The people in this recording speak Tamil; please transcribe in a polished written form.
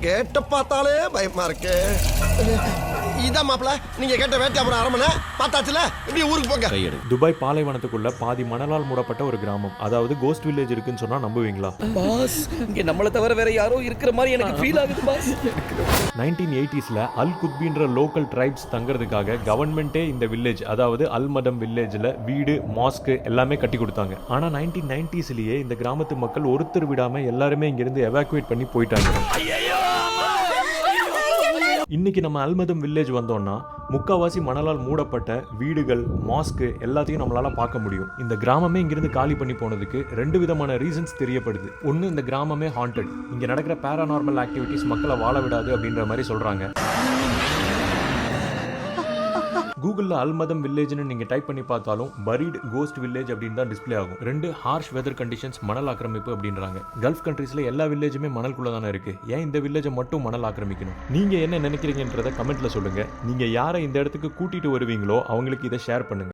கேட்ட பார்த்தாலே பயமா இருக்கு. இதான் மாப்பிள, நீங்க கேட்ட வேட்டையாபுரம் அரமனை பார்த்தாச்சுல, இப்படி ஊருக்கு போங்க. துபாய் பாலைவனத்துக்குள்ள பாதி மணலால் மூடப்பட்ட ஒரு கிராமம், அதாவது கோஸ்ட் வில்லேஜ் இருக்குன்னு சொன்னா நம்புவீங்களா? பாஸ், இங்க நம்மள தவிர வேற யாரோ இருக்கிற மாதிரி எனக்கு ஃபீல் ஆகுது பாஸ். 1980ஸ்ல அல் குத்பின்ற லோக்கல் ட்ரைப்ஸ் தங்கறதுக்காக கவர்மெண்டே இந்த வில்லேஜ், அதாவது அல் மதம் வில்லேஜ்ல வீடு, மாஸ்க் எல்லாமே கட்டி கொடுத்தாங்க. ஆனா 1990ஸ்லயே இந்த கிராமத்து மக்கள் ஒருத்தர் விடாம எல்லாருமே இங்கிருந்து எவாக்குவேட் பண்ணி போயிட்டாங்க. இன்னைக்கு நம்ம அல்மதம் வில்லேஜ் வந்தோம்னா முக்காவாசி மணலால் மூடப்பட்ட வீடுகள், மாஸ்க் எல்லாத்தையும் நம்மளால பார்க்க முடியும். இந்த கிராமமே இங்கிருந்து காலி பண்ணி போனதுக்கு 2 விதமான ரீசன்ஸ் தெரியப்படுது. ஒன்னு, இந்த கிராமமே ஹாண்டட், இங்க நடக்கிற பேரானார்மல் ஆக்டிவிட்டிஸ் மக்களை வாழ விடாது அப்படின்ற மாதிரி சொல்றாங்க. கூகுளில் அல்மதம் வில்லேஜ்னு நீங்க டைப் பண்ணி பார்த்தாலும் பரீட் கோஸ்ட் வில்லேஜ் அப்படின்னு தான் டிஸ்பிளே ஆகும். 2, ஹார்ஷ் வெதர் கண்டிஷன்ஸ், மணல் ஆக்கிரமிப்பு அப்படின்றாங்க. கல்ஃப் கண்ட்ரீஸ்ல எல்லா வில்லேஜுமே மணல்குள்ள தானே இருக்கு, ஏன் இந்த வில்லேஜை மட்டும் மணல் ஆக்கிரமிக்கணும்? நீங்க என்ன நினைக்கிறீங்கன்றத கமெண்ட்ல சொல்லுங்க. நீங்க யாரை இந்த இடத்துக்கு கூட்டிட்டு வருவீங்களோ அவங்களுக்கு இதை ஷேர் பண்ணுங்க.